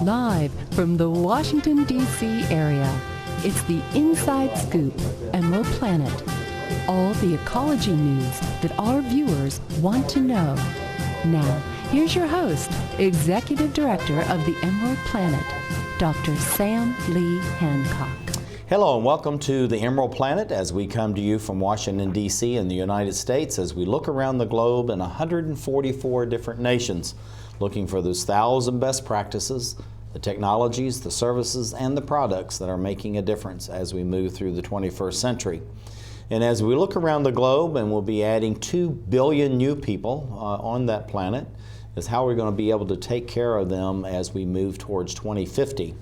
Live from the Washington, D.C. area, it's the Inside Scoop, Emerald Planet. All the ecology news that our viewers want to know. Now, here's your host, Executive Director of the Emerald Planet, Dr. Sam Lee Hancock. Hello and welcome to the Emerald Planet as we come to you from Washington, D.C. in the United States as we look around the globe in 144 different nations, looking for those 1,000 best practices, the technologies, the services, and the products that are making a difference as we move through the 21st century. And as we look around the globe, and we'll be adding 2 billion new people on that planet, is how we're going to be able to take care of them as we move towards 2050.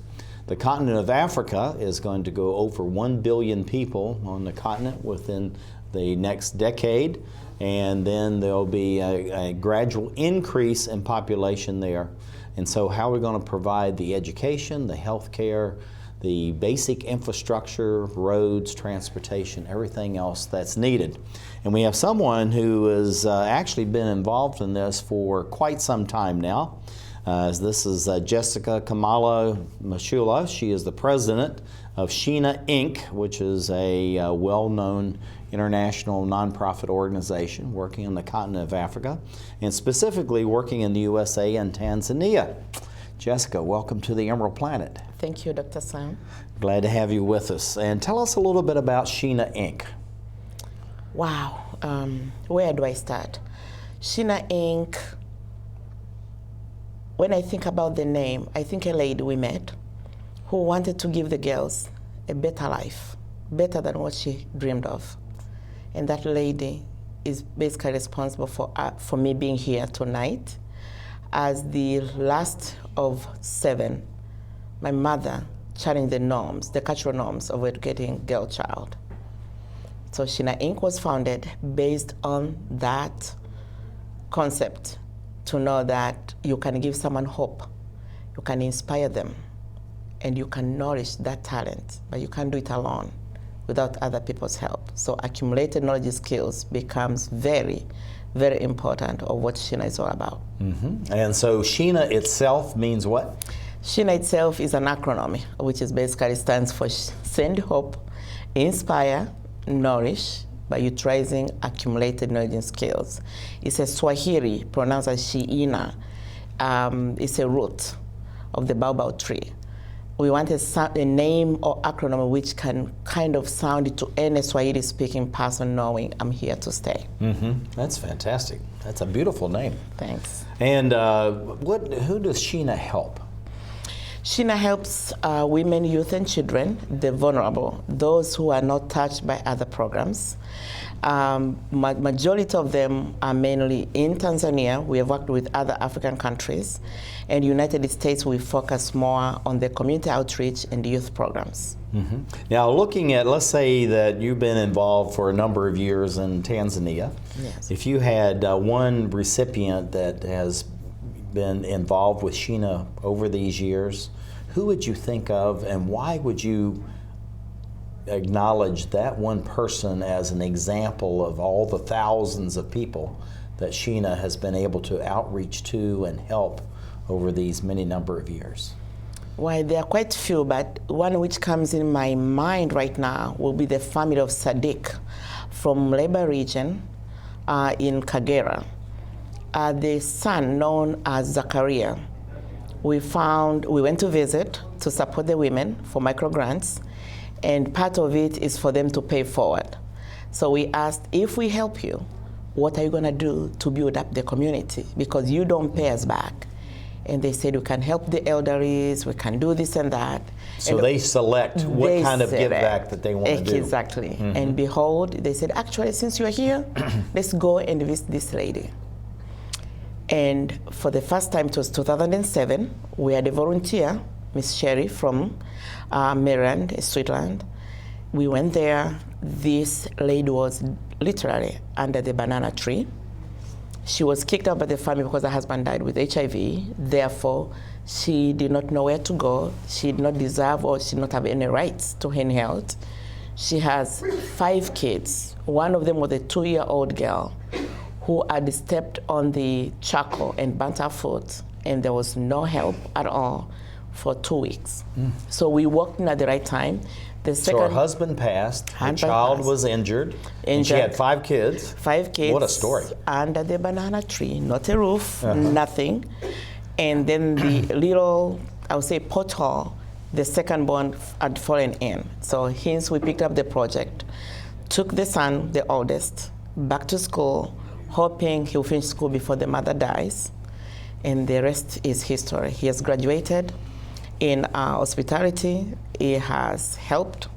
The continent of Africa is going to go over 1 billion people on the continent within the next decade, and then there'll be a gradual increase in population there. And so how we're going to provide the education, the health care, the basic infrastructure, roads, transportation, everything else that's needed. And we have someone who has actually been involved in this for quite some time now. This is Jessica Kamala Mashula. She is the president of Sheena Inc., which is a well-known international nonprofit organization working on the continent of Africa, and specifically working in the USA and Tanzania. Jessica, welcome to the Emerald Planet. Thank you, Dr. Sam. Glad to have you with us. And tell us a little bit about Sheena Inc. Wow, where do I start? Sheena Inc., when I think about the name, I think a lady we met who wanted to give the girls a better life, better than what she dreamed of. And that lady is basically responsible for me being here tonight. As the last of 7, my mother challenged the norms, the cultural norms of educating girl child. So Sheena Inc. was founded based on that concept, to know that you can give someone hope, you can inspire them, and you can nourish that talent, but you can't do it alone without other people's help. So accumulated knowledge skills becomes very, very important of what Sheena is all about. Mm-hmm. And so Sheena itself means what? Sheena itself is an acronym, which is basically stands for Send Hope, Inspire, Nourish, by utilizing accumulated knowledge and skills. It's a Swahili, pronounced as Sheena. It's a root of the baobab tree. We want a name or acronym which can kind of sound to any Swahili-speaking person knowing I'm here to stay. Mm-hmm. That's fantastic. That's a beautiful name. Thanks. And who does Sheena help? Sheena helps women, youth, and children, the vulnerable, those who are not touched by other programs. Majority of them are mainly in Tanzania. We have worked with other African countries. And United States, we focus more on the community outreach and youth programs. Mm-hmm. Now, looking at, let's say that you've been involved for a number of years in Tanzania. Yes. If you had one recipient that has been involved with Sheena over these years, who would you think of, and why would you acknowledge that one person as an example of all the thousands of people that Sheena has been able to outreach to and help over these many number of years? Well, there are quite few, but one which comes in my mind right now will be the family of Sadiq from Leba region in Kagera. The son, known as Zakaria, we went to visit to support the women for micro grants, and part of it is for them to pay forward. So we asked, if we help you, what are you going to do to build up the community? Because you don't pay us back. And they said, we can help the elderly, we can do this and that. So and they select what kind of give back that they want to do. Exactly. Mm-hmm. And behold, they said, actually, since you're here, let's go and visit this lady. And for the first time, it was 2007, we had a volunteer, Miss Sherry from Maryland, Switzerland. We went there. This lady was literally under the banana tree. She was kicked out by the family because her husband died with HIV. Therefore, she did not know where to go. She did not deserve or she did not have any rights to her health. She has 5 kids. One of them was a 2-year-old girl who had stepped on the charcoal and burnt her foot and there was no help at all for 2 weeks. So we walked in at the right time. The So her husband passed, her Husband child passed. was injured, and she had 5 kids. 5 kids. What a story. Under the banana tree, not a roof, nothing. And then the little, I would say, pothole, the second born had fallen in. So hence we picked up the project, took the son, the oldest, back to school, hoping he'll finish school before the mother dies. And the rest is history. He has graduated in hospitality. He has helped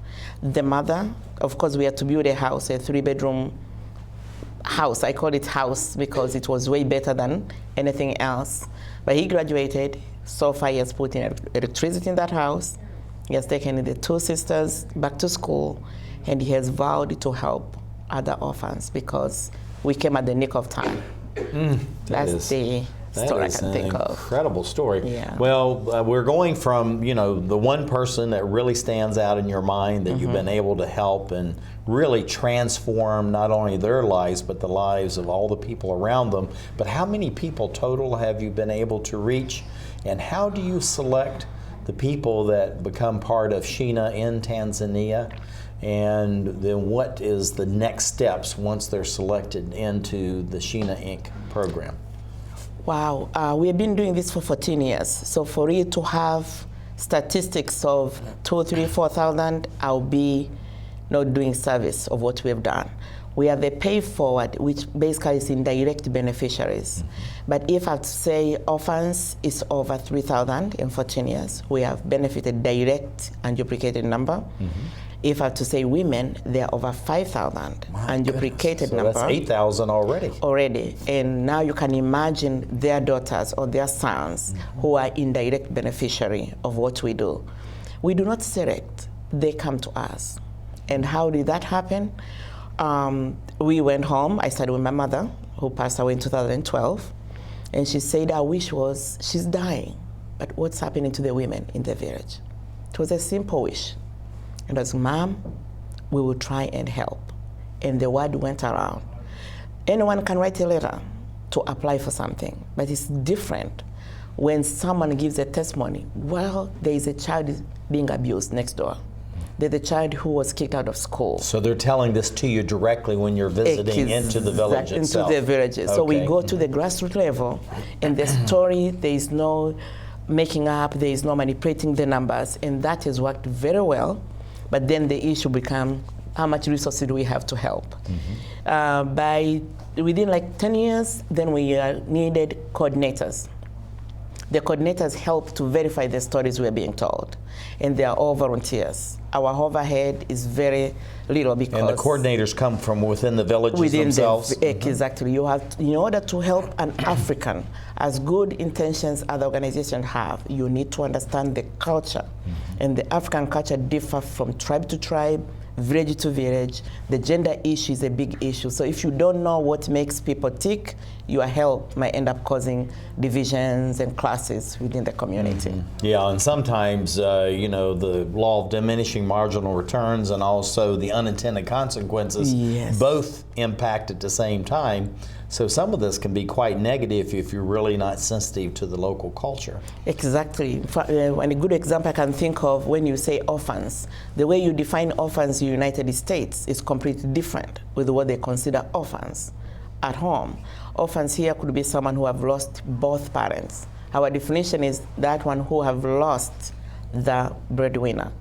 the mother. Of course, we had to build a house, a 3-bedroom house. I call it house because it was way better than anything else. But he graduated. So far, he has put in electricity in that house. He has taken the 2 sisters back to school, and he has vowed to help other orphans because we came at the nick of time. That's the story I can think of. Incredible story. Yeah. Well, we're going from, you know, the one person that really stands out in your mind that you've been able to help and really transform not only their lives but the lives of all the people around them. But how many people total have you been able to reach, and how do you select the people that become part of Sheena in Tanzania? And then what is the next steps once they're selected into the Sheena Inc. program? Wow, we have been doing this for 14 years. So for you to have statistics of 2, 3, 4,000, I'll be not doing service of what we have done. We have a pay forward, which basically is indirect beneficiaries. But if I have to say orphans is over 3,000 in 14 years, we have benefited direct and duplicated number. If I have to say women, they are over 5,000 and duplicated So number. that's 8,000 already. Already. And now you can imagine their daughters or their sons who are indirect beneficiary of what we do. We do not select, they come to us. And how did that happen? We went home. I started with my mother, who passed away in 2012. And she said, our wish was, she's dying, but what's happening to the women in the village? It was a simple wish. And I was, Mom, we will try and help. And the word went around. Anyone can write a letter to apply for something, but it's different when someone gives a testimony. Well, there is a child being abused next door. There's a child who was kicked out of school. So they're telling this to you directly when you're visiting into the village itself. Into the villages. So we go to the grassroots level, and the story, there is no making up, there is no manipulating the numbers, and that has worked very well. But then the issue becomes how much resources do we have to help? Within like 10 years, then we needed coordinators. The coordinators help to verify the stories we're being told, and they are all volunteers. Our overhead is very little because... And the coordinators come from within the villages themselves? Exactly. You have to, in order to help an African, as good intentions as the organization have, you need to understand the culture. And the African culture differs from tribe to tribe, village to village. The gender issue is a big issue. So if you don't know what makes people tick, your help might end up causing divisions and classes within the community. Yeah, and sometimes, you know, the law of diminishing marginal returns and also the unintended consequences both impact at the same time. So some of this can be quite negative if you're really not sensitive to the local culture. Exactly. And a good example I can think of when you say orphans, the way you define orphans in the United States is completely different with what they consider orphans at home. Orphans here could be someone who have lost both parents. Our definition is that one who have lost the breadwinner.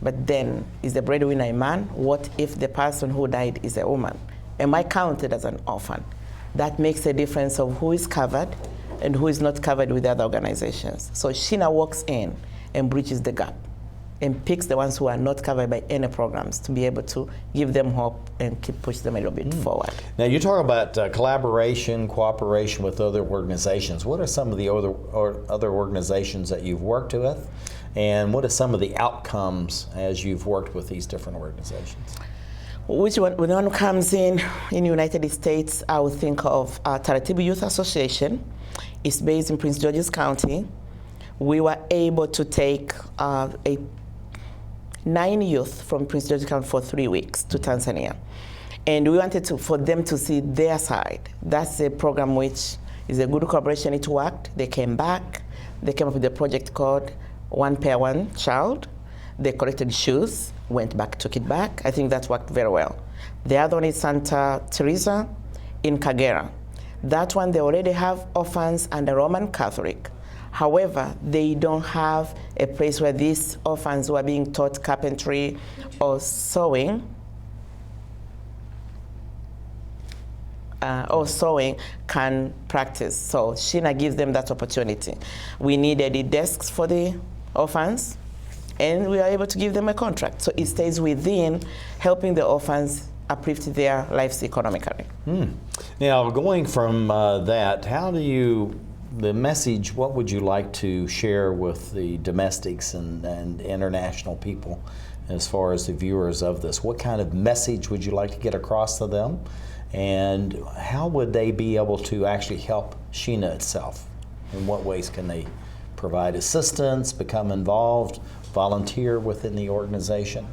But then, is the breadwinner a man? What if the person who died is a woman? Am I counted as an orphan? That makes a difference of who is covered and who is not covered with other organizations. So Sheena walks in and bridges the gap and picks the ones who are not covered by any programs to be able to give them hope and keep push them a little bit forward. Now you talk about collaboration, cooperation with other organizations. What are some of the other organizations that you've worked with, and what are some of the outcomes as you've worked with these different organizations? Which one, when one comes in the United States, I would think of Taratibu Youth Association. It's based in Prince George's County. We were able to take 9 youth from Prince George's County for 3 weeks to Tanzania. And we wanted for them to see their side. That's a program which is a good collaboration. It worked. They came back. they came up with a project called One Pair, One Child. They collected shoes, went back, took it back. I think that worked very well. The other one is Santa Teresa in Kagera. That one, they already have orphans and a Roman Catholic. However, they don't have a place where these orphans who are being taught carpentry or sewing can practice. So Sheena gives them that opportunity. We needed desks for the orphans, and we are able to give them a contract. So it stays within helping the orphans uplift their lives economically. Now, going from that, how do you, the message, what would you like to share with the domestics and international people as far as the viewers of this? What kind of message would you like to get across to them? And how would they be able to actually help Sheena itself? In what ways can they provide assistance, become involved, volunteer within the organization?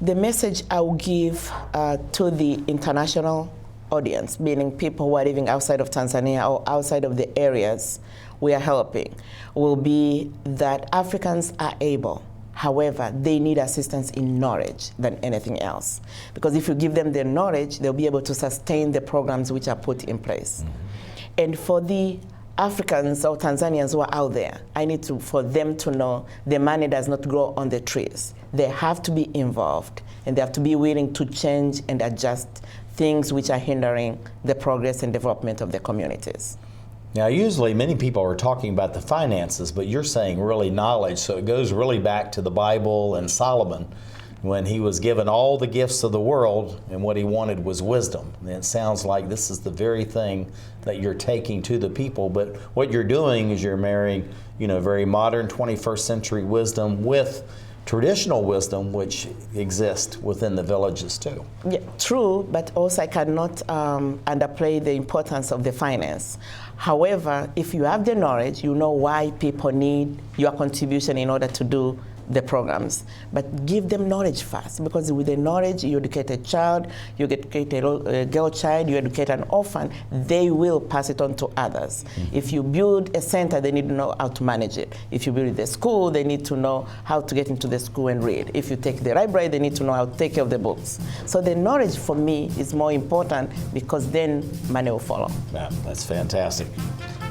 The message I will give to the international audience, meaning people who are living outside of Tanzania or outside of the areas we are helping, will be that Africans are able. However, they need assistance in knowledge than anything else. Because if you give them the knowledge, they'll be able to sustain the programs which are put in place. And for the Africans or Tanzanians who are out there, I need for them to know the money does not grow on the trees. They have to be involved, and they have to be willing to change and adjust things which are hindering the progress and development of the communities. Now, usually many people are talking about the finances, but you're saying really knowledge, so it goes really back to the Bible and Solomon when he was given all the gifts of the world, and what he wanted was wisdom. And it sounds like this is the very thing that you're taking to the people, but what you're doing is you're marrying, very modern 21st century wisdom with traditional wisdom which exists within the villages too. Yeah, true, but also I cannot underplay the importance of the finance. However, if you have the knowledge, you know why people need your contribution in order to do the programs. But give them knowledge first, because with the knowledge, you educate a child, you educate a girl child, you educate an orphan, they will pass it on to others. If you build a center, they need to know how to manage it. If you build a school, they need to know how to get into the school and read. If you take the library, they need to know how to take care of the books. So the knowledge for me is more important, because then money will follow. Yeah, that's fantastic.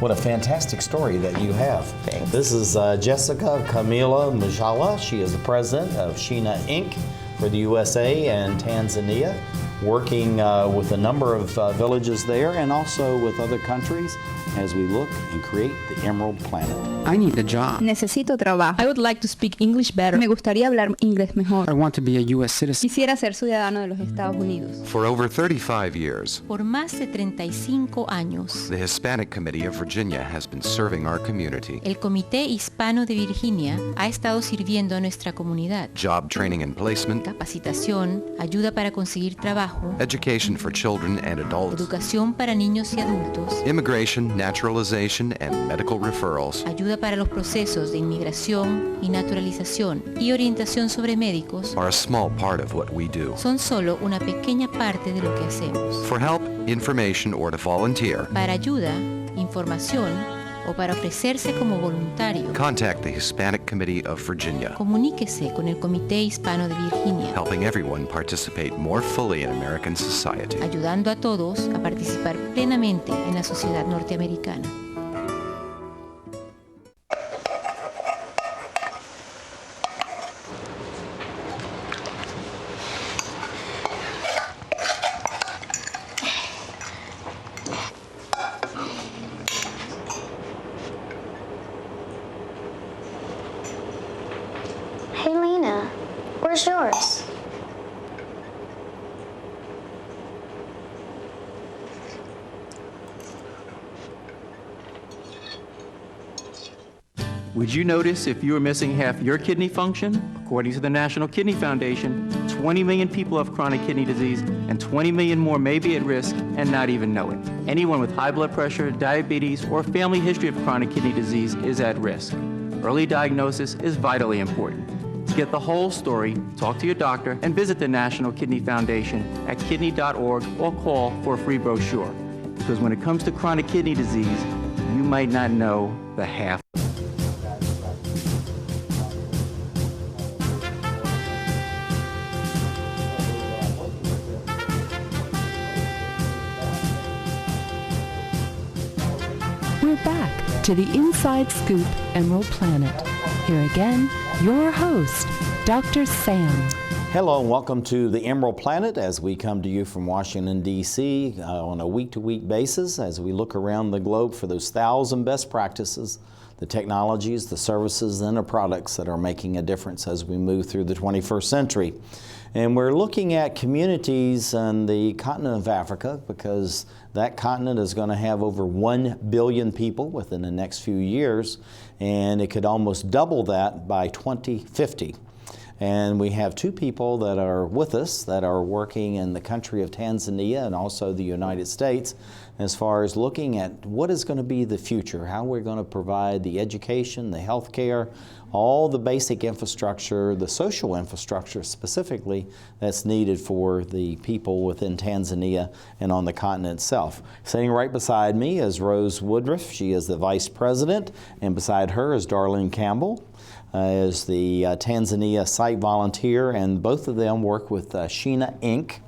What a fantastic story that you have. Thanks. This is Jessica Camila Mjala. She is the president of Sheena Inc. for the USA and Tanzania, working with a number of villages there and also with other countries as we look and create the Emerald Planet. I need a job. Necesito trabajo. I would like to speak English better. Me gustaría hablar inglés mejor. I want to be a U.S. citizen. Quisiera ser ciudadano de los Estados Unidos. For over 35 years, Por más de 35 años, the Hispanic Committee of Virginia has been serving our community. el Comité Hispano de Virginia ha estado sirviendo a nuestra comunidad. Job training and placement, Capacitación, ayuda para conseguir trabajo, education for children and adults, educación para niños y adultos, immigration, naturalization, and medical referrals. ayuda para los procesos de inmigración y naturalización y orientación sobre médicos Are a small part of what we do. son solo una pequeña parte de lo que hacemos. For help, information, or to volunteer, Para ayuda, información o para ofrecerse como voluntario, contact the Hispanic Committee of Virginia, comuníquese con el Comité Hispano de Virginia, helping everyone participate more fully in American society. ayudando a todos a participar plenamente en la sociedad norteamericana. Hey, Lena, where's yours? Would you notice if you were missing half your kidney function? According to the National Kidney Foundation, 20 million people have chronic kidney disease, and 20 million more may be at risk and not even know it. Anyone with high blood pressure, diabetes, or family history of chronic kidney disease is at risk. Early diagnosis is vitally important. To get the whole story, talk to your doctor and visit the National Kidney Foundation at kidney.org or call for a free brochure. Because when it comes to chronic kidney disease, you might not know the half. We're back to the Inside Scoop Emerald Planet. Here again, your host, Dr. Sam. Hello and welcome to the Emerald Planet as we come to you from Washington, D.C. On a week-to-week basis as we look around the globe for those 1,000 best practices, the technologies, the services, and the products that are making a difference as we move through the 21st century. And we're looking at communities on the continent of Africa because that continent is going to have over 1 billion people within the next few years, and it could almost double that by 2050. And we have two people that are with us that are working in the country of Tanzania and also the United States as far as looking at what is going to be the future, how we're going to provide the education, the health care, all the basic infrastructure, the social infrastructure specifically that's needed for the people within Tanzania and on the continent itself. Sitting right beside me is Rose Woodruff. She is the Vice President, and beside her is Darlene Campbell. Is the Tanzania site volunteer, and both of them work with Sheena Inc.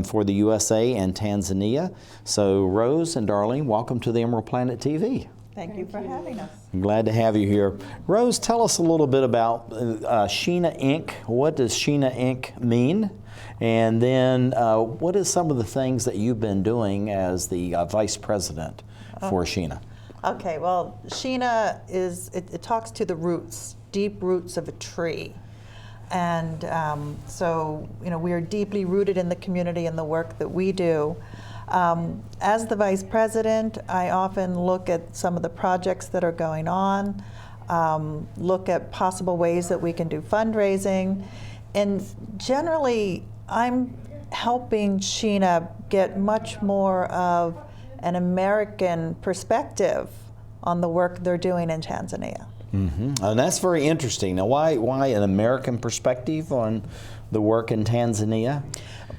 For the USA and Tanzania. So Rose and Darlene, welcome to the Emerald Planet TV. Thank you for having us. I'm glad to have you here. Rose, tell us a little bit about Sheena Inc. What does Sheena Inc. mean? And then what is some of the things that you've been doing as the Vice President for Sheena? Okay, well, Sheena it talks to the roots, deep roots of a tree. And so, we are deeply rooted in the community and the work that we do. As the Vice President, I often look at some of the projects that are going on, look at possible ways that we can do fundraising. And generally, I'm helping Sheena get much more of an American perspective on the work they're doing in Tanzania. Mm-hmm. And that's very interesting. Now, why an American perspective on the work in Tanzania?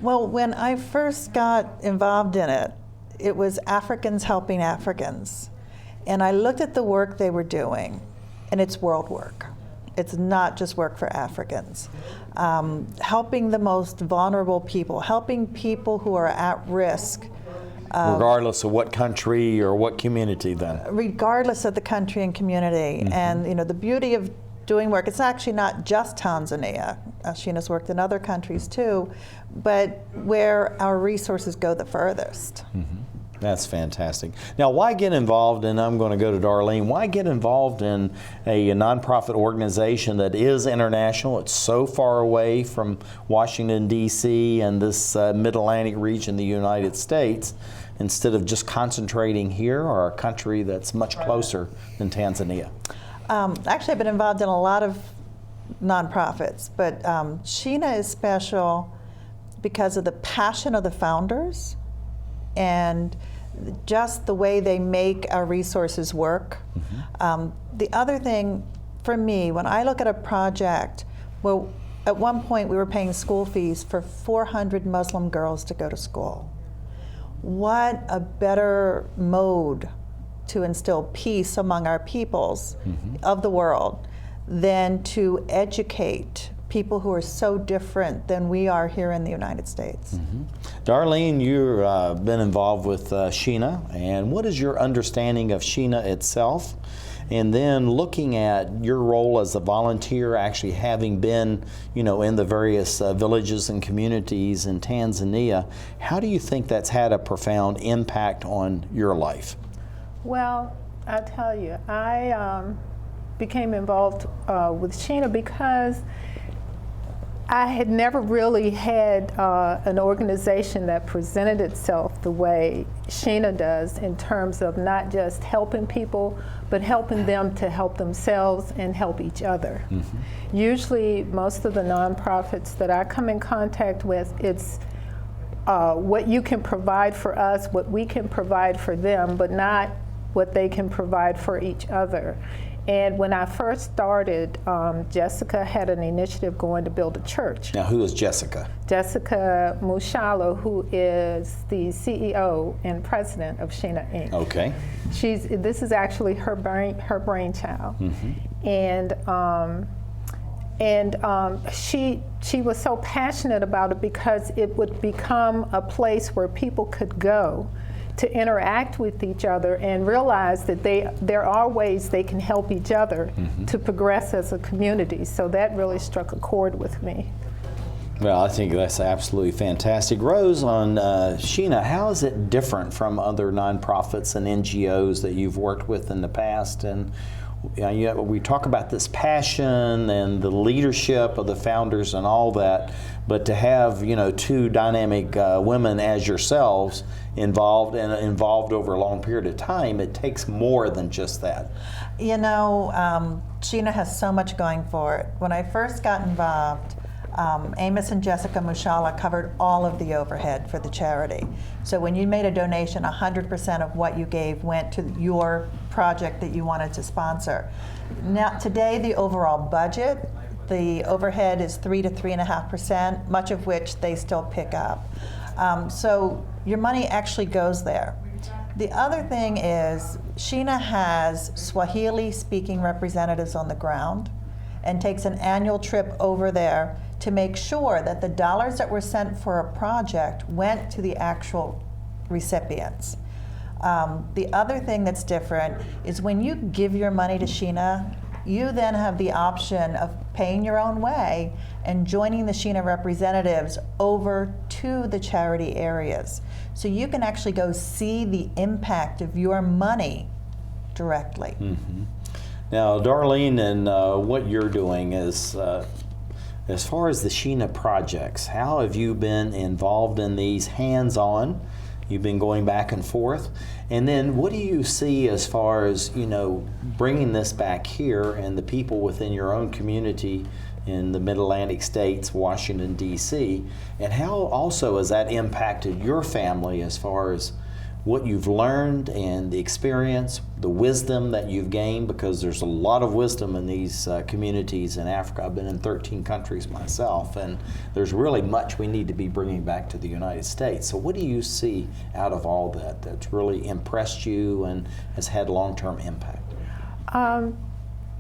Well, when I first got involved in it, it was Africans helping Africans. And I looked at the work they were doing, and it's world work. It's not just work for Africans. Helping the most vulnerable people, helping people who are at risk. Regardless of what country or what community then? Regardless of the country and community. Mm-hmm. And the beauty of doing work, it's actually not just Tanzania. Sheena's worked in other countries too, but where our resources go the furthest. Mm-hmm. That's fantastic. Now, why get involved, and I'm going to go to Darlene, why get involved in a nonprofit organization that is international? It's so far away from Washington, D.C. and this Mid-Atlantic region, the United States, instead of just concentrating here or a country that's much closer than Tanzania? Actually, I've been involved in a lot of nonprofits, but Sheena is special because of the passion of the founders and just the way they make our resources work. Mm-hmm. The other thing for me, when I look at a project, well, at one point we were paying school fees for 400 Muslim girls to go to school. What a better mode to instill peace among our peoples mm-hmm. of the world than to educate people who are so different than we are here in the United States. Mm-hmm. Darlene, you've been involved with Sheena, and what is your understanding of Sheena itself? And then looking at your role as a volunteer, actually having been, in the various villages and communities in Tanzania, how do you think that's had a profound impact on your life? Well, I tell you, I became involved with Sheena because I had never really had an organization that presented itself the way Sheena does in terms of not just helping people, but helping them to help themselves and help each other. Mm-hmm. Usually, most of the nonprofits that I come in contact with, it's what you can provide for us, what we can provide for them, but not what they can provide for each other. And when I first started, Jessica had an initiative going to build a church. Now, who is Jessica? Jessica Mushala, who is the CEO and president of Sheena Inc. Okay. This is actually her brainchild. Mm-hmm. And she was so passionate about it because it would become a place where people could go to interact with each other and realize that there are ways they can help each other to progress as a community. So that really struck a chord with me. Well, I think that's absolutely fantastic. Rose, on Sheena, how is it different from other nonprofits and NGOs that you've worked with in the past? And we talk about this passion and the leadership of the founders and all that, but to have, you know, two dynamic women as yourselves involved over a long period of time, it takes more than just that. You know, Sheena has so much going for it. When I first got involved, Amos and Jessica Mushala covered all of the overhead for the charity. So when you made a donation, 100% of what you gave went to your project that you wanted to sponsor. Now, today, the overall budget, the overhead is 3 to 3.5%, much of which they still pick up. So your money actually goes there. The other thing is, Sheena has Swahili-speaking representatives on the ground and takes an annual trip over there to make sure that the dollars that were sent for a project went to the actual recipients. The other thing that's different is when you give your money to Sheena, you then have the option of paying your own way and joining the Sheena representatives over to the charity areas. So you can actually go see the impact of your money directly. Now, Darlene, and what you're doing is, as far as the Sheena projects, how have you been involved in these hands-on? You've been going back and forth. And then what do you see as far as, you know, bringing this back here and the people within your own community in the Mid-Atlantic states, Washington, D.C., and how also has that impacted your family as far as what you've learned and the experience, the wisdom that you've gained, because there's a lot of wisdom in these communities in Africa. I've been in 13 countries myself, and there's really much we need to be bringing back to the United States. So what do you see out of all that that's really impressed you and has had long-term impact?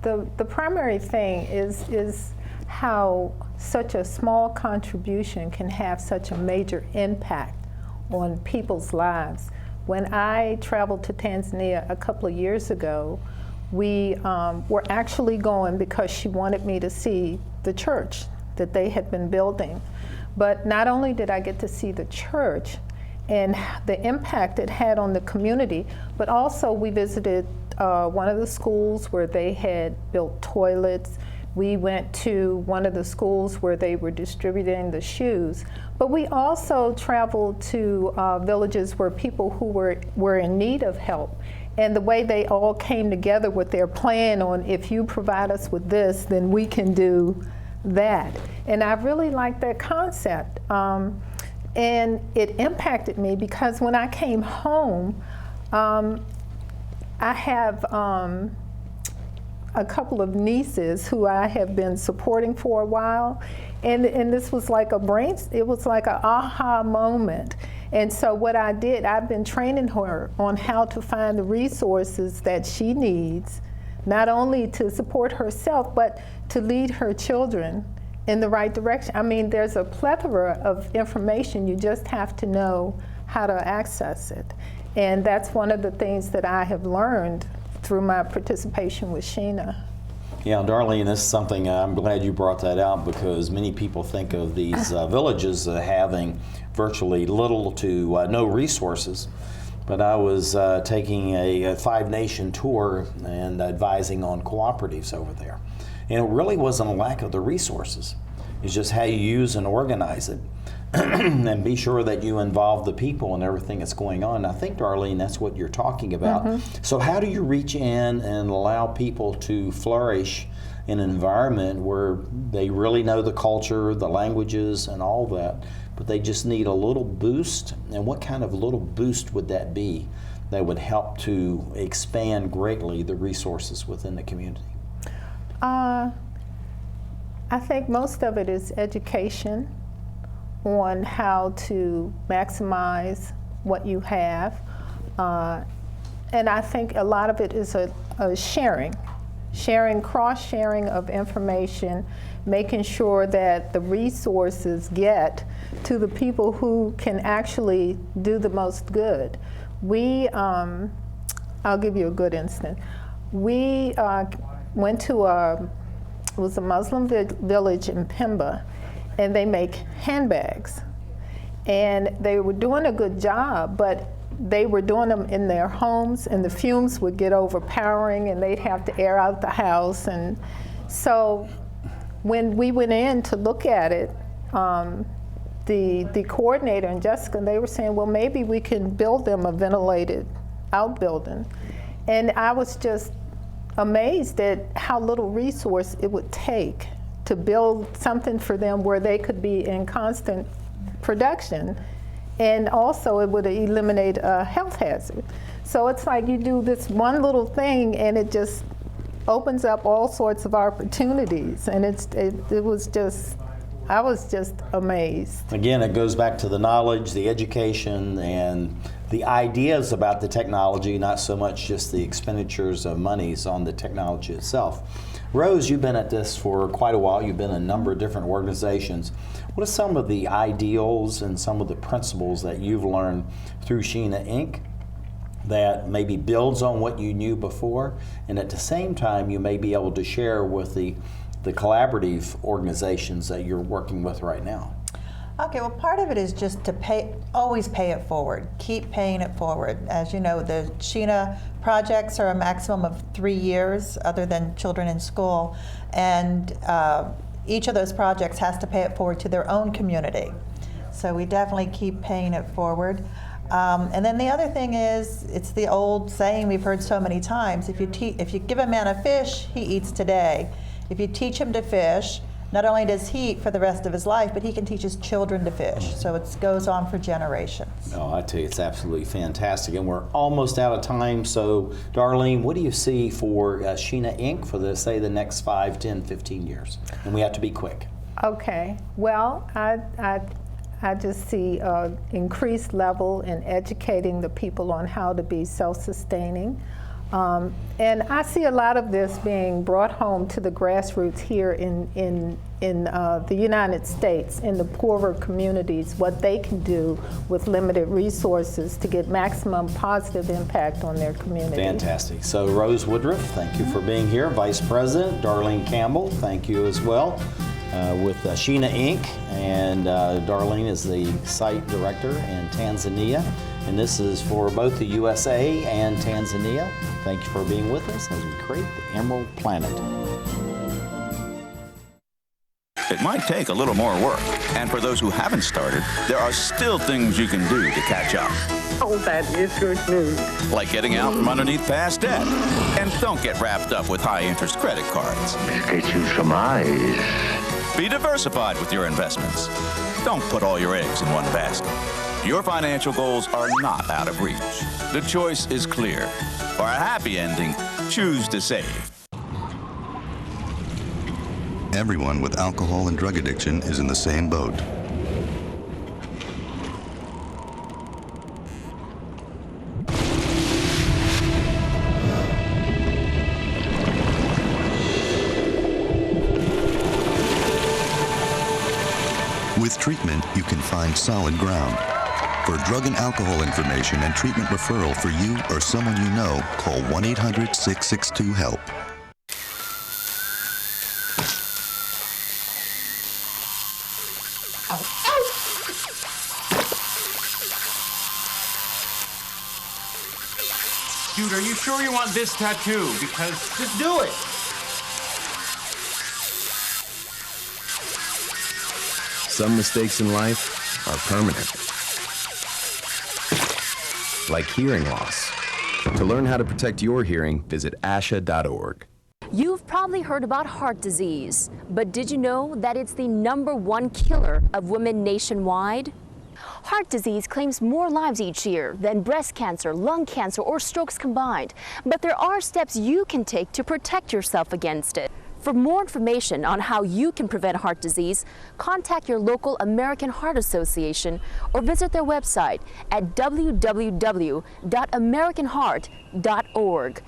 The primary thing is how such a small contribution can have such a major impact on people's lives. When I traveled to Tanzania a couple of years ago, we were actually going because she wanted me to see the church that they had been building. But not only did I get to see the church and the impact it had on the community, but also we visited one of the schools where they had built toilets. We went to one of the schools where they were distributing the shoes. But we also traveled to villages where people who were in need of help. And the way they all came together with their plan on, if you provide us with this, then we can do that. And I really liked that concept. And it impacted me because when I came home, I have a couple of nieces who I have been supporting for a while, and this was like it was like an aha moment. And so what I did, I've been training her on how to find the resources that she needs, not only to support herself, but to lead her children in the right direction. I mean, there's a plethora of information, you just have to know how to access it. And that's one of the things that I have learned through my participation with Sheena. Yeah, Darlene, this is something, I'm glad you brought that out, because many people think of these villages having virtually little to no resources. But I was taking a five-nation tour and advising on cooperatives over there. And it really wasn't a lack of the resources. It's just how you use and organize it. And be sure that you involve the people and everything that's going on. I think, Darlene, that's what you're talking about. So how do you reach in and allow people to flourish in an environment where they really know the culture, the languages, and all that, but they just need a little boost? And what kind of little boost would that be that would help to expand greatly the resources within the community? I think most of it is education on how to maximize what you have. And I think a lot of it is a sharing, cross-sharing of information, making sure that the resources get to the people who can actually do the most good. I'll give you a good instance. We went to it was a Muslim village in Pemba, and they make handbags. And they were doing a good job, but they were doing them in their homes, and the fumes would get overpowering, and they'd have to air out the house. And so when we went in to look at it, the coordinator and Jessica, they were saying, well, maybe we can build them a ventilated outbuilding. And I was just amazed at how little resource it would take to build something for them where they could be in constant production. And also it would eliminate a health hazard. So it's like you do this one little thing and it just opens up all sorts of opportunities. And it was just, I was just amazed. Again, it goes back to the knowledge, the education, and the ideas about the technology, not so much just the expenditures of monies on the technology itself. Rose, you've been at this for quite a while. You've been in a number of different organizations. What are some of the ideals and some of the principles that you've learned through Sheena Inc. that maybe builds on what you knew before, and at the same time you may be able to share with the collaborative organizations that you're working with right now? Okay, well, part of it is just to always pay it forward. Keep paying it forward. As you know, the Sheena projects are a maximum of 3 years, other than children in school, and each of those projects has to pay it forward to their own community. So we definitely keep paying it forward. And then the other thing is, it's the old saying we've heard so many times: if you give a man a fish, he eats today. If you teach him to fish, not only does he eat for the rest of his life, but he can teach his children to fish. So it goes on for generations. Oh, I tell you, it's absolutely fantastic. And we're almost out of time. So, Darlene, what do you see for Sheena Inc. for the next 5, 10, 15 years? And we have to be quick. Okay. Well, I just see increased level in educating the people on how to be self-sustaining. And I see a lot of this being brought home to the grassroots here in the United States, in the poorer communities, what they can do with limited resources to get maximum positive impact on their community. Fantastic. So Rose Woodruff, thank you for being here. Vice President Darlene Campbell, thank you as well. With Sheena Inc. And Darlene is the site director in Tanzania. And this is for both the USA and Tanzania. Thank you for being with us as we create the Emerald Planet. It might take a little more work. And for those who haven't started, there are still things you can do to catch up. Oh, that is good news. Like getting out from underneath past debt. And don't get wrapped up with high-interest credit cards. Get you some eyes. Be diversified with your investments. Don't put all your eggs in one basket. Your financial goals are not out of reach. The choice is clear. For a happy ending, choose to save. Everyone with alcohol and drug addiction is in the same boat. With treatment, you can find solid ground. For drug and alcohol information and treatment referral for you or someone you know, call 1-800-662-HELP. Dude, are you sure you want this tattoo? Because just do it. Some mistakes in life are permanent. Like hearing loss. To learn how to protect your hearing, visit ASHA.org. You've probably heard about heart disease, but did you know that it's the #1 killer of women nationwide? Heart disease claims more lives each year than breast cancer, lung cancer, or strokes combined. But there are steps you can take to protect yourself against it. For more information on how you can prevent heart disease, contact your local American Heart Association or visit their website at www.americanheart.org.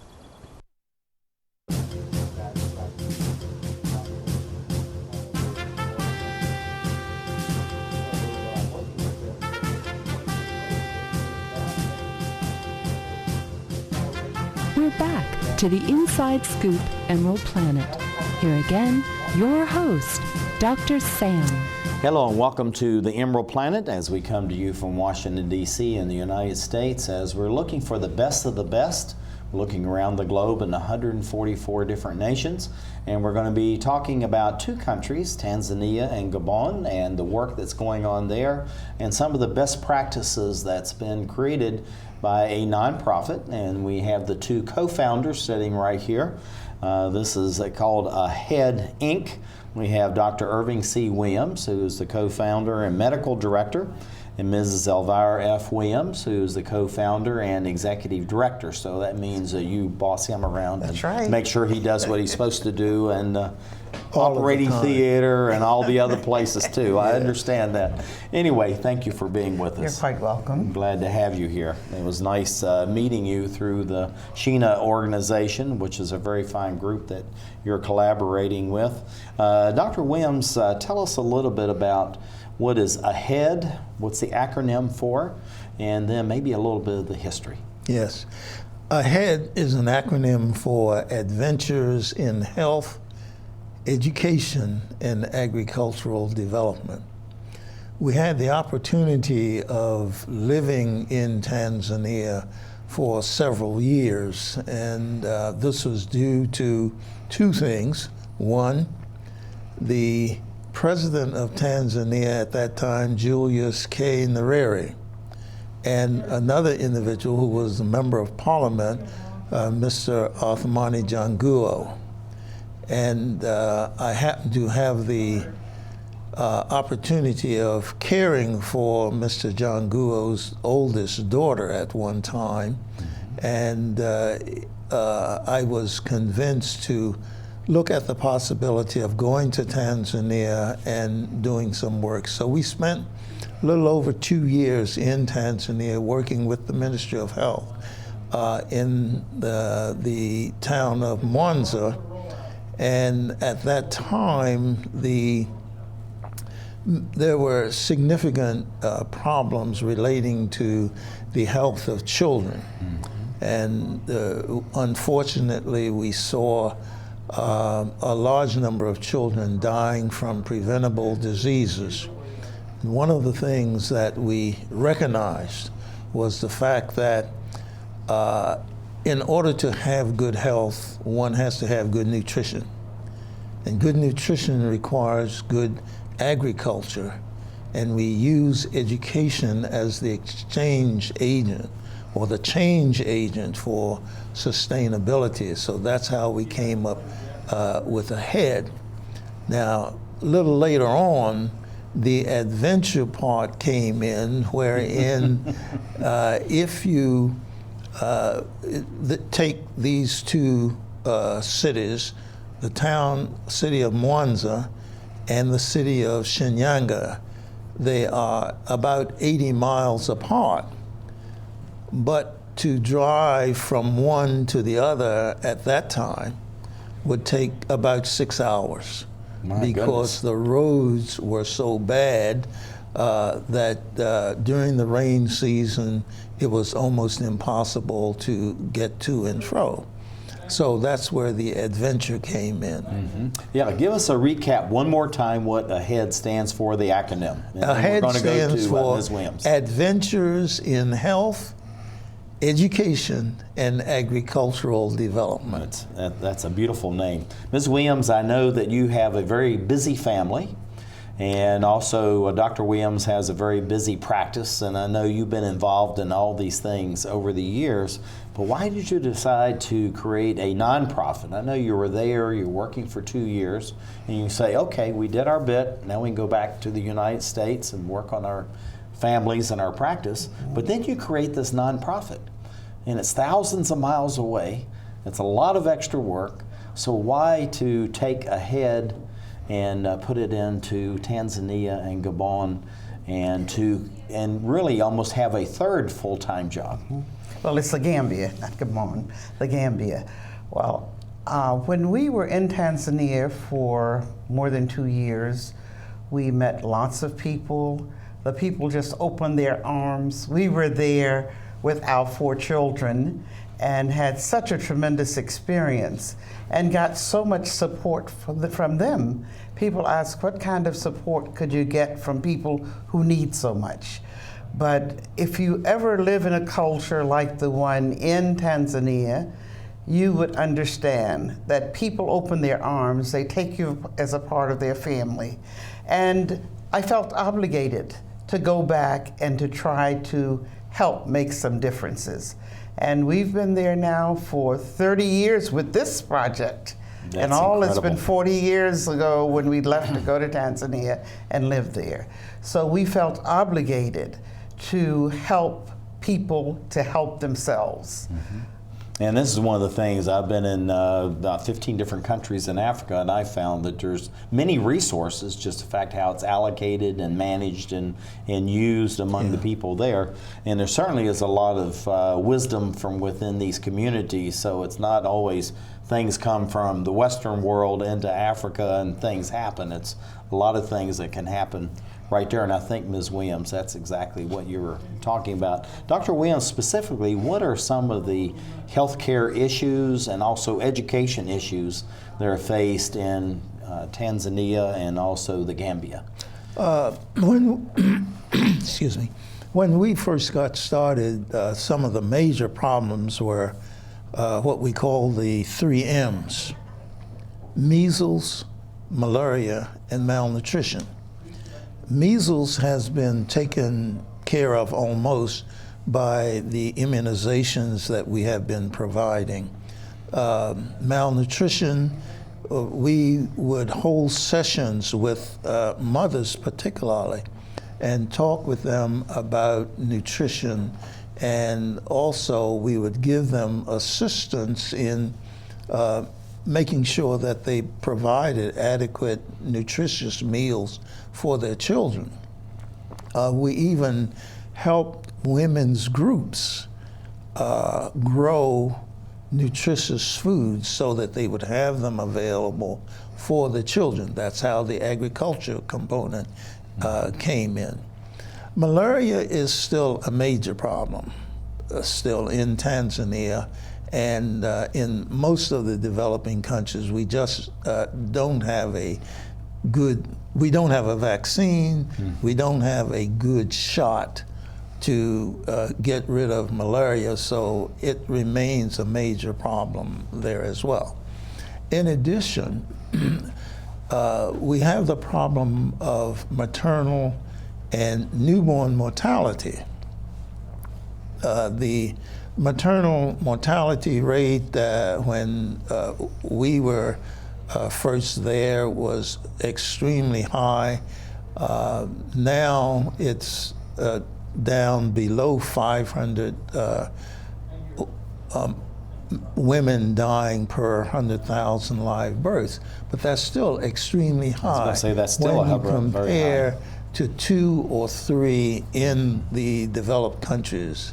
We're back to the Inside Scoop Emerald Planet. Here again, your host, Dr. Sam. Hello and welcome to the Emerald Planet as we come to you from Washington, D.C. in the United States as we're looking for the best of the best, looking around the globe in 144 different nations. And we're going to be talking about two countries, Tanzania and Gabon, and the work that's going on there, and some of the best practices that's been created by a nonprofit. And we have the two co-founders sitting right here. This is called AHEAD Inc. We have Dr. Irving C. Williams, who is the co-founder and medical director, and Mrs. Elvira F. Williams, who is the co-founder and executive director. So that means you boss him around and make sure he does what he's supposed to do, and operating theater and all the other places too. I understand that. Anyway, thank you for being with us. You're quite welcome. I'm glad to have you here. It was nice meeting you through the Sheena organization, which is a very fine group that you're collaborating with. Dr. Williams, tell us a little bit about what is AHEAD, what's the acronym for, and then maybe a little bit of the history. Yes. AHEAD is an acronym for Adventures in Health, Education, and Agricultural Development. We had the opportunity of living in Tanzania for several years, and this was due to two things. One, the President of Tanzania at that time, Julius K. Nyerere, and another individual who was a member of parliament, Mr. Othmani Janguo. And I happened to have the opportunity of caring for Mr. Janguo's oldest daughter at one time, and I was convinced to look at the possibility of going to Tanzania and doing some work. So we spent a little over 2 years in Tanzania working with the Ministry of Health in the town of Mwanza. And at that time, there were significant problems relating to the health of children. And unfortunately, we saw a large number of children dying from preventable diseases. And one of the things that we recognized was the fact that in order to have good health, one has to have good nutrition. And good nutrition requires good agriculture. And we use education as the exchange agent or the change agent for sustainability. So that's how we came up with AHEAD. Now, a little later on, the adventure part came in, wherein if you take these two cities, the city of Mwanza and the city of Shinyanga, they are about 80 miles apart. But to drive from one to the other at that time would take about 6 hours because the roads were so bad that during the rain season it was almost impossible to get to and fro. So that's where the adventure came in. Yeah, give us a recap one more time what AHEAD stands for, the acronym. AHEAD stands for Adventures in Health, Education, and Agricultural Development. That's a beautiful name. Ms. Williams, I know that you have a very busy family, and also Dr. Williams has a very busy practice, and I know you've been involved in all these things over the years, but why did you decide to create a nonprofit? I know you were there, you're working for 2 years, and you say, okay, we did our bit, now we can go back to the United States and work on our families and our practice, but then you create this nonprofit, and it's thousands of miles away, it's a lot of extra work, so why to take AHEAD and put it into Tanzania and Gabon and really almost have a third full-time job? Well, it's the Gambia, not Gabon, the Gambia. Well, when we were in Tanzania for more than 2 years, we met lots of people. The people just opened their arms. We were there with our 4 children, and had such a tremendous experience and got so much support from them. People ask, what kind of support could you get from people who need so much? But if you ever live in a culture like the one in Tanzania, you would understand that people open their arms, they take you as a part of their family. And I felt obligated to go back and to try to help make some differences. And we've been there now for 30 years with this project. That's and all incredible. It's been 40 years ago when we left to go to Tanzania and live there. So we felt obligated to help people to help themselves. And this is one of the things, I've been in about 15 different countries in Africa, and I found that there's many resources, just the fact how it's allocated and managed and used among the people there. And there certainly is a lot of wisdom from within these communities, so it's not always things come from the Western world into Africa and things happen. It's a lot of things that can happen right there, and I think, Ms. Williams, that's exactly what you were talking about. Dr. Williams, specifically, what are some of the healthcare issues and also education issues that are faced in Tanzania and also the Gambia? Excuse me. When we first got started, some of the major problems were what we call the 3 M's: measles, malaria, and malnutrition. Measles has been taken care of almost by the immunizations that we have been providing. Malnutrition, we would hold sessions with mothers particularly and talk with them about nutrition, and also we would give them assistance in making sure that they provided adequate, nutritious meals for their children. We even helped women's groups grow nutritious foods so that they would have them available for the children. That's how the agricultural component came in. Malaria is still a major problem, still in Tanzania. And in most of the developing countries, we just don't have a vaccine, we don't have a good shot to get rid of malaria, so it remains a major problem there as well. In addition, we have the problem of maternal and newborn mortality. The maternal mortality rate when we were first there was extremely high. Now it's down below 500 women dying per 100,000 live births, but that's still extremely high. I was going to say that's still when you very compare high. To 2 or 3 in the developed countries.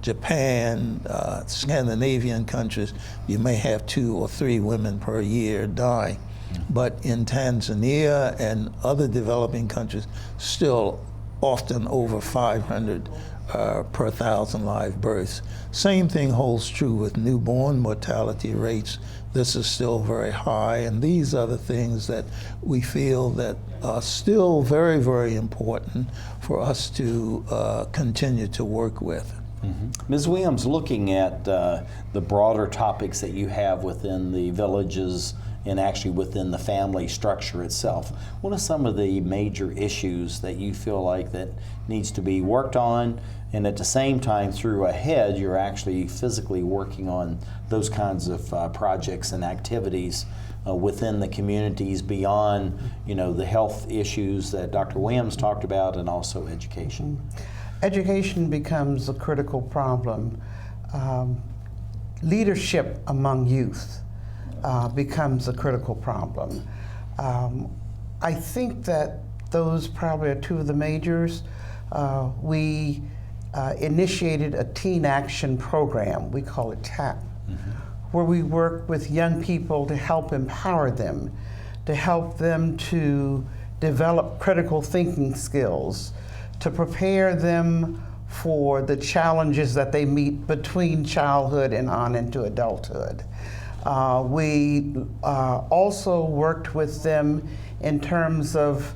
Japan, Scandinavian countries, you may have 2 or 3 women per year dying. But in Tanzania and other developing countries, still often over 500 per 1,000 live births. Same thing holds true with newborn mortality rates. This is still very high, and these are the things that we feel that are still very, very important for us to continue to work with. Ms. Williams, looking at the broader topics that you have within the villages and actually within the family structure itself, what are some of the major issues that you feel like that needs to be worked on, and at the same time through AHEAD you're actually physically working on those kinds of projects and activities within the communities beyond the health issues that Dr. Williams talked about, and also education? Education becomes a critical problem. Leadership among youth becomes a critical problem. I think that those probably are 2 of the majors. We initiated a teen action program, we call it TAP, where we work with young people to help empower them, to help them to develop critical thinking skills, to prepare them for the challenges that they meet between childhood and on into adulthood. We also worked with them in terms of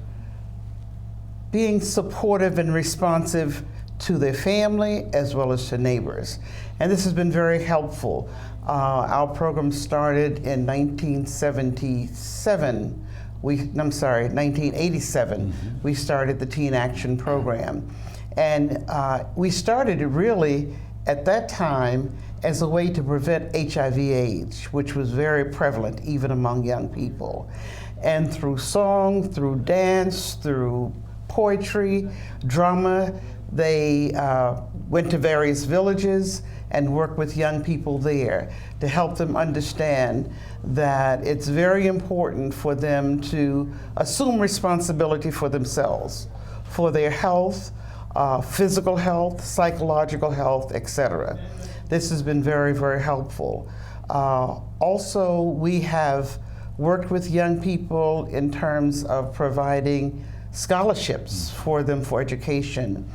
being supportive and responsive to their family as well as to neighbors. And this has been very helpful. Our program started in 1987. 1987. We started the Teen Action Program. And we started it really at that time as a way to prevent HIV/AIDS, which was very prevalent even among young people. And through song, through dance, through poetry, drama, they went to various villages and worked with young people there to help them understand that it's very important for them to assume responsibility for themselves, for their health, physical health, psychological health, etc. This has been very, very helpful. Also, we have worked with young people in terms of providing scholarships for them for education.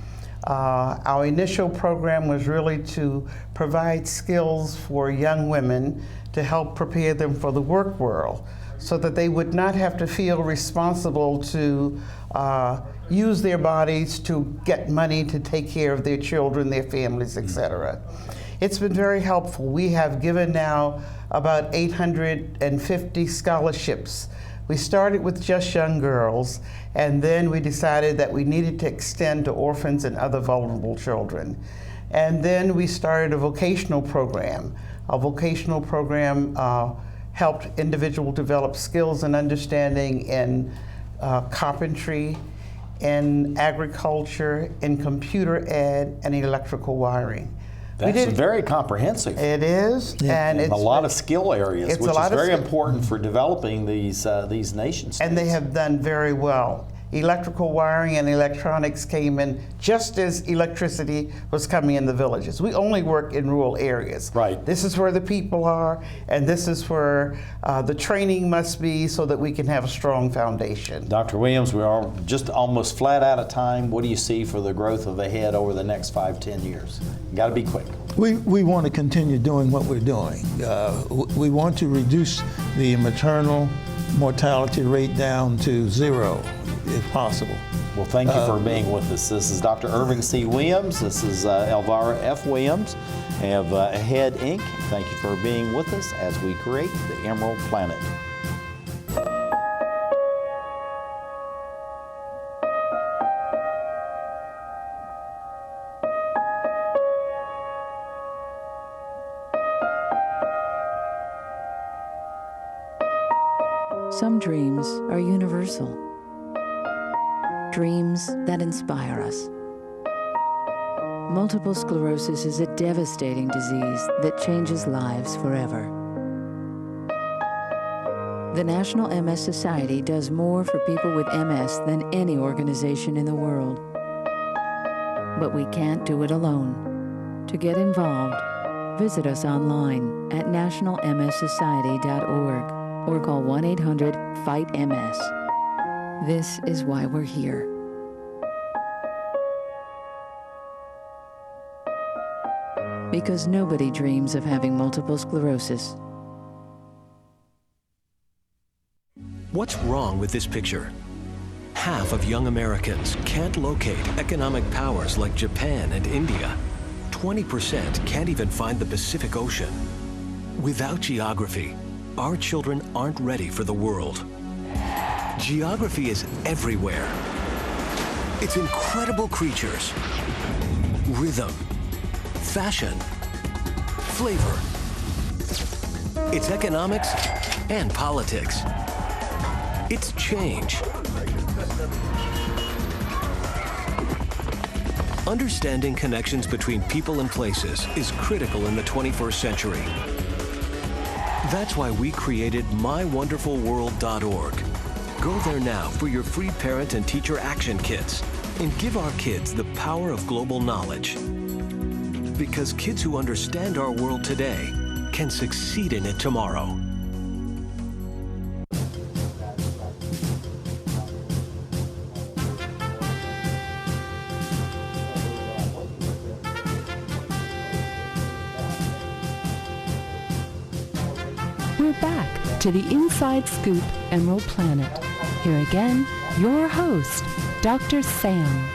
Our initial program was really to provide skills for young women to help prepare them for the work world so that they would not have to feel responsible to use their bodies to get money to take care of their children, their families, etc. It's been very helpful. We have given now about 850 scholarships. We started with just young girls, and then we decided that we needed to extend to orphans and other vulnerable children. And then we started a vocational program. Our vocational program helped individuals develop skills and understanding in carpentry, in agriculture, in computer ed, and electrical wiring. That's very comprehensive. It is, and it's a lot of skill areas, which is very skill. important for developing these nation states. And they have done very well. Electrical wiring and electronics came in just as electricity was coming in the villages. We only work in rural areas. Right. This is where the people are, and this is where the training must be so that we can have a strong foundation. Dr. Williams, we are just almost flat out of time. What do you see for the growth of the head over the next 5-10 years? Got to be quick. We want to continue doing what we're doing. We want to reduce the maternal mortality rate down to 0, if possible. Well, thank you for being with us. This is Dr. Irving C. Williams. This is Elvira F. Williams of HEAD Inc. Thank you for being with us as we create the Emerald Planet. Some dreams are universal. Dreams that inspire us. Multiple sclerosis is a devastating disease that changes lives forever. The National MS Society does more for people with MS than any organization in the world. But we can't do it alone. To get involved, visit us online at nationalmssociety.org or call 1-800-FIGHT-MS. This is why we're here. Because nobody dreams of having multiple sclerosis. What's wrong with this picture? Half of young Americans can't locate economic powers like Japan and India. 20% can't even find the Pacific Ocean. Without geography, our children aren't ready for the world. Geography is everywhere. It's incredible creatures, rhythm, fashion, flavor. It's economics and politics. It's change. Understanding connections between people and places is critical in the 21st century. That's why we created mywonderfulworld.org. Go there now for your free parent and teacher action kits and give our kids the power of global knowledge. Because kids who understand our world today can succeed in it tomorrow. we're back to the Inside Scoop Emerald Planet. Here again, your host, Dr. Sam.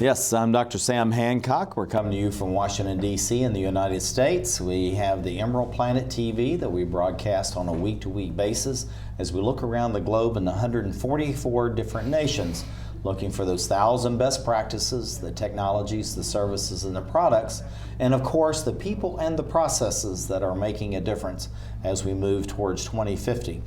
Yes, I'm Dr. Sam Hancock. We're coming to you from Washington, D.C. in the United States. We have the Emerald Planet TV that we broadcast on a week-to-week basis as we look around the globe in 144 different nations, looking for those 1,000 best practices, the technologies, the services, and the products, and of course the people and the processes that are making a difference as we move towards 2050.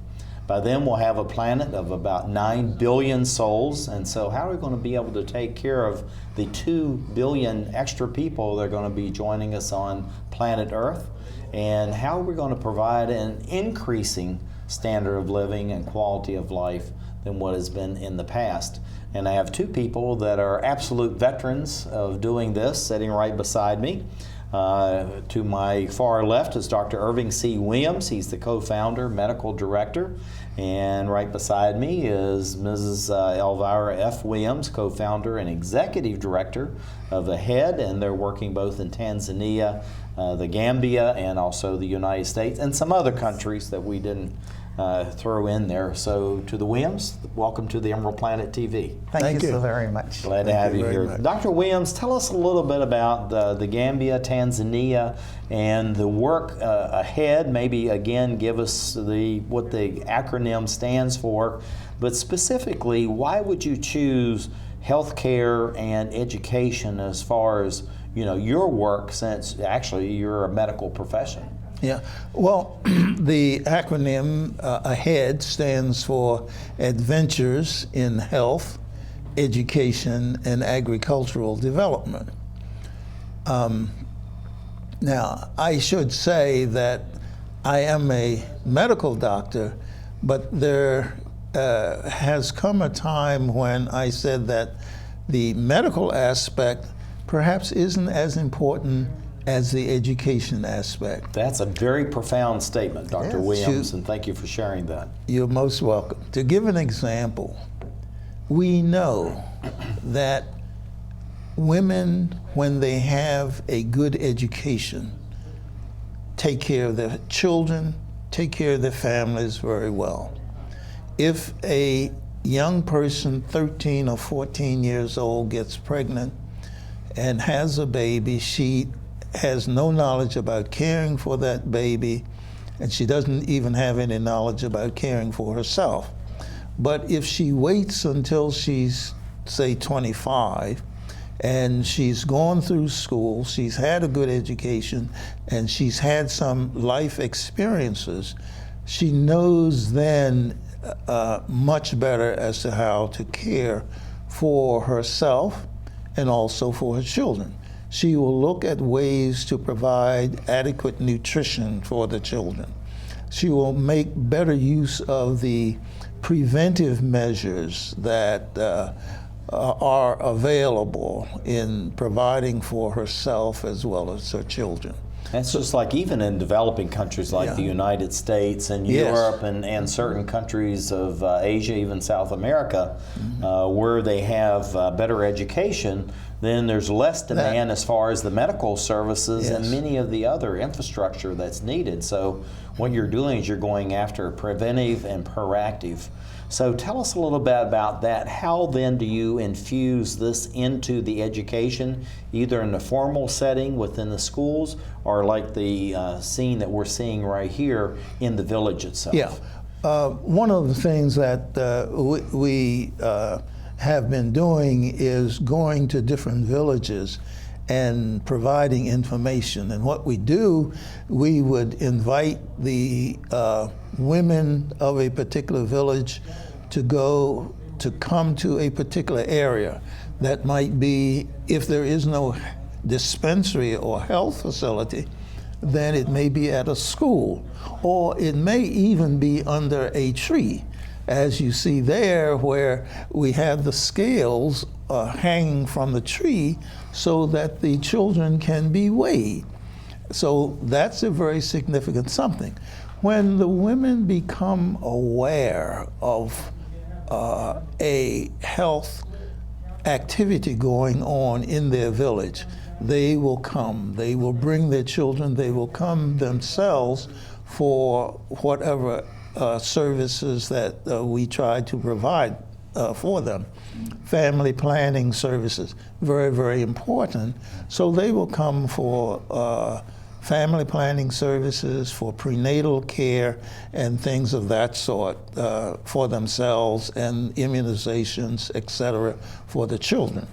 By then we'll have a planet of about 9 billion souls, and so how are we going to be able to take care of the 2 billion extra people that are going to be joining us on planet Earth, and how are we going to provide an increasing standard of living and quality of life than what has been in the past? And I have two people that are absolute veterans of doing this sitting right beside me. To my far left is Dr. Irving C. Williams. He's the co-founder, medical director. And right beside me is Mrs. Elvira F. Williams, co-founder and executive director of AHEAD. And they're working both in Tanzania, the Gambia, and also the United States, and some other countries that we didn't throw in there. So to the Williams, welcome to the Emerald Planet TV. Thank you so very much. Glad to have you here. Dr. Williams, tell us a little bit about the Gambia, Tanzania, and the work ahead. Maybe again give us what the acronym stands for, but specifically, why would you choose healthcare and education as far as your work, since actually you're a medical profession? Yeah, well, the acronym AHEAD stands for Adventures in Health, Education, and Agricultural Development. Now, I should say that I am a medical doctor, but there has come a time when I said that the medical aspect perhaps isn't as important as the education aspect. That's a very profound statement, Dr. Williams, and thank you for sharing that. You're most welcome. To give an example, we know that women, when they have a good education, take care of their children, take care of their families very well. If a young person, 13 or 14 years old, gets pregnant and has a baby, she has no knowledge about caring for that baby, and she doesn't even have any knowledge about caring for herself. But if she waits until she's, say, 25, and she's gone through school, she's had a good education, and she's had some life experiences, she knows then much better as to how to care for herself and also for her children. She will look at ways to provide adequate nutrition for the children. She will make better use of the preventive measures that are available in providing for herself as well as her children. That's just like even in developing countries like the United States and Europe and certain countries of Asia, even South America, where they have better education, then there's less demand as far as the medical services and many of the other infrastructure that's needed. So what you're doing is you're going after preventive and proactive. So tell us a little bit about that. How then do you infuse this into the education, either in the formal setting within the schools or like the scene that we're seeing right here in the village itself? Yeah. One of the things that we have been doing is going to different villages and providing information. And what we do, we would invite the women of a particular village to come to a particular area. That might be, if there is no dispensary or health facility, then it may be at a school, or it may even be under a tree, as you see there, where we have the scales hanging from the tree so that the children can be weighed. So that's a very significant something. When the women become aware of a health activity going on in their village, they will come. They will bring their children. They will come themselves for whatever services that we try to provide for them. Family planning services, very, very important. So they will come for family planning services, for prenatal care, and things of that sort for themselves, and immunizations, et cetera, for the children.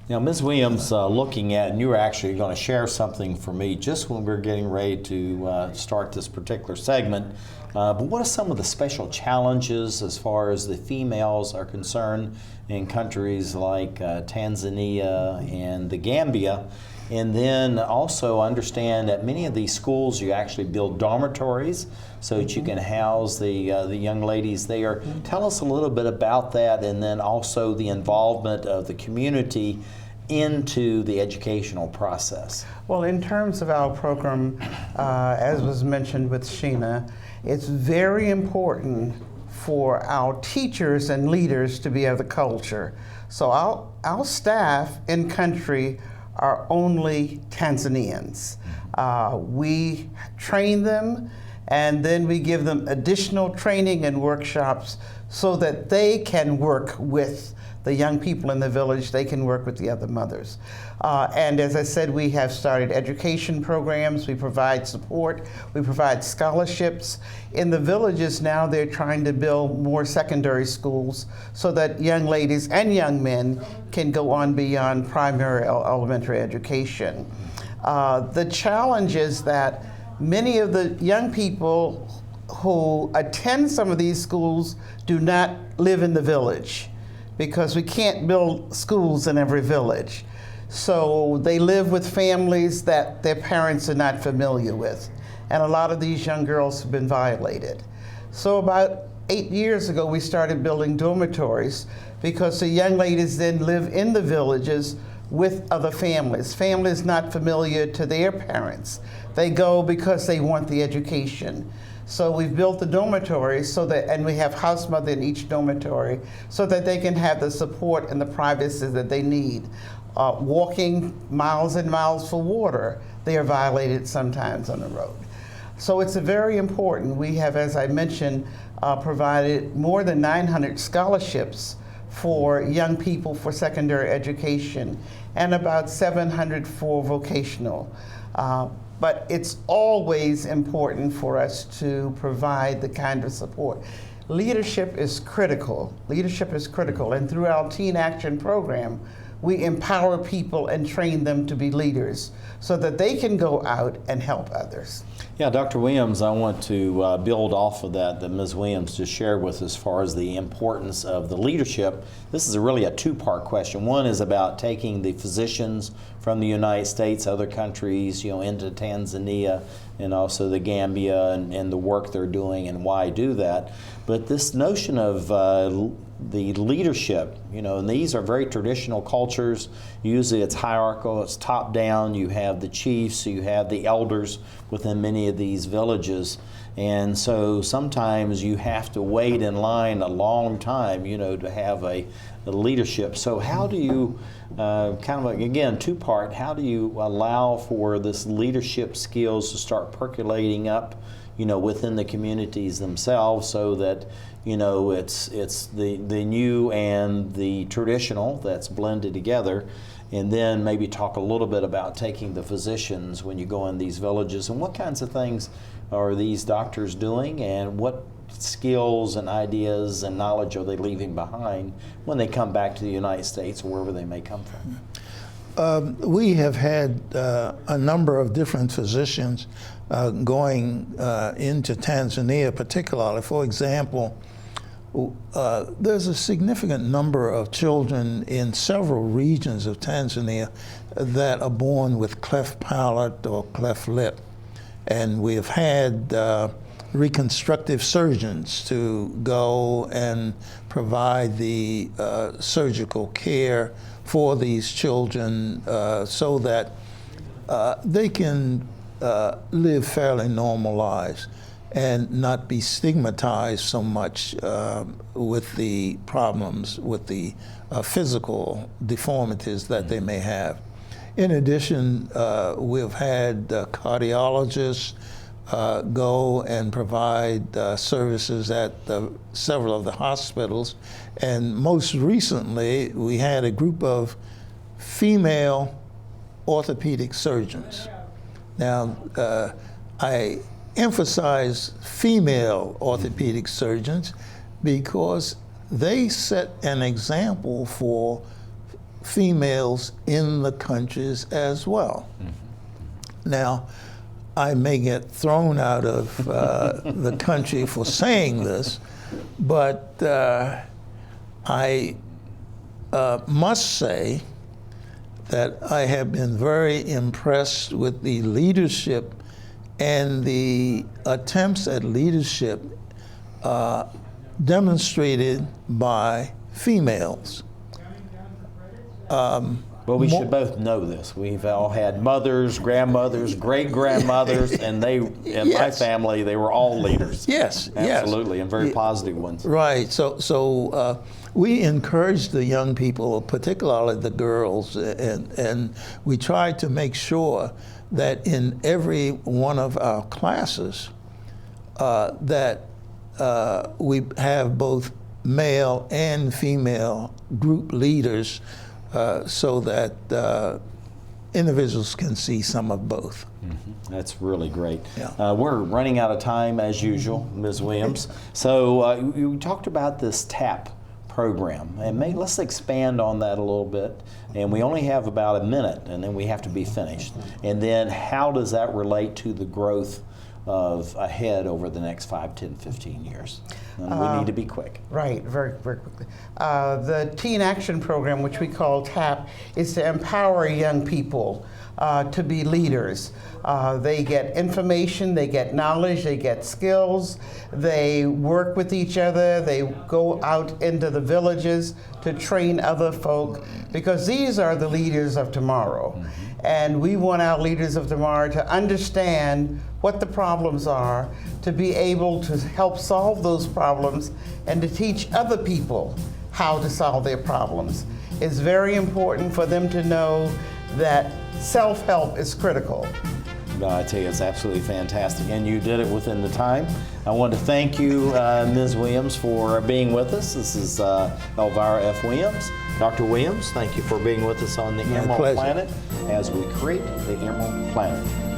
Now, Ms. Williams, looking at, and you were actually going to share something for me just when we were getting ready to start this particular segment, but what are some of the special challenges as far as the females are concerned in countries like Tanzania and the Gambia? And then also understand that many of these schools, you actually build dormitories so that you can house the young ladies there. Tell us a little bit about that, and then also the involvement of the community into the educational process. Well, in terms of our program, as was mentioned with Sheena, it's very important for our teachers and leaders to be of the culture. So our staff in country are only Tanzanians. We train them, and then we give them additional training and workshops so that they can work with the young people in the village, they can work with the other mothers. And as I said, we have started education programs, we provide support, we provide scholarships. In the villages now, they're trying to build more secondary schools so that young ladies and young men can go on beyond primary elementary education. The challenge is that many of the young people who attend some of these schools do not live in the village, because we can't build schools in every village. So they live with families that their parents are not familiar with. And a lot of these young girls have been violated. So about 8 years ago, we started building dormitories because the young ladies then live in the villages with other families. Families not familiar to their parents. They go because they want the education. So we've built the dormitories so that, and we have house mother in each dormitory so that they can have the support and the privacy that they need. Walking miles and miles for water, they are violated sometimes on the road. So it's very important. We have, as I mentioned, provided more than 900 scholarships for young people for secondary education and about 700 for vocational. But it's always important for us to provide the kind of support. Leadership is critical. Leadership is critical. And through our Teen Action program, we empower people and train them to be leaders so that they can go out and help others. Yeah, Dr. Williams, I want to build off of that Ms. Williams just shared with us as far as the importance of the leadership. This is really a two-part question. One is about taking the physicians from the United States, other countries, into Tanzania and also the Gambia and the work they're doing and why do that. But this notion of the leadership, and these are very traditional cultures. Usually it's hierarchical, it's top down. You have the chiefs, you have the elders within many of these villages. And so sometimes you have to wait in line a long time, to have a leadership. So how do you, again, two-part, how do you allow for this leadership skills to start percolating up, within the communities themselves so that, it's the new and the traditional that's blended together? And then maybe talk a little bit about taking the physicians when you go in these villages, and what kinds of things are these doctors doing, and what skills and ideas and knowledge are they leaving behind when they come back to the United States or wherever they may come from? We have had a number of different physicians going into Tanzania particularly. For example, there's a significant number of children in several regions of Tanzania that are born with cleft palate or cleft lip. And we have had reconstructive surgeons to go and provide the surgical care for these children so that they can live fairly normal lives and not be stigmatized so much with the problems, with the physical deformities that they may have. In addition, we've had cardiologists, go and provide services at several of the hospitals. And most recently, we had a group of female orthopedic surgeons. Now, I emphasize female orthopedic surgeons because they set an example for females in the countries as well. Now, I may get thrown out of the country for saying this, but I must say that I have been very impressed with the leadership and the attempts at leadership demonstrated by females. Well, we should both know this. We've all had mothers, grandmothers, great-grandmothers, and in my family, they were all leaders. Yes, absolutely, and very positive ones. Right. So we encourage the young people, particularly the girls, and we try to make sure that in every one of our classes that we have both male and female group leaders so that individuals can see some of both. That's really great. Yeah. We're running out of time as usual, Ms. Williams. So you talked about this TAP program, and let's expand on that a little bit. And we only have about a minute, and then we have to be finished. And then how does that relate to the growth of ahead over the next 5, 10, 15 years? And we need to be quick. Right, very, very quickly. The Teen Action Program, which we call TAP, is to empower young people to be leaders. They get information, they get knowledge, they get skills, they work with each other, they go out into the villages to train other folk, because these are the leaders of tomorrow. And we want our leaders of tomorrow to understand what the problems are, to be able to help solve those problems, and to teach other people how to solve their problems. It's very important for them to know that self-help is critical. No, I tell you, it's absolutely fantastic, and you did it within the time. I want to thank you, Ms. Williams, for being with us. This is Elvira F. Williams. Dr. Williams, thank you for being with us on the Emerald Planet as we create the Emerald Planet.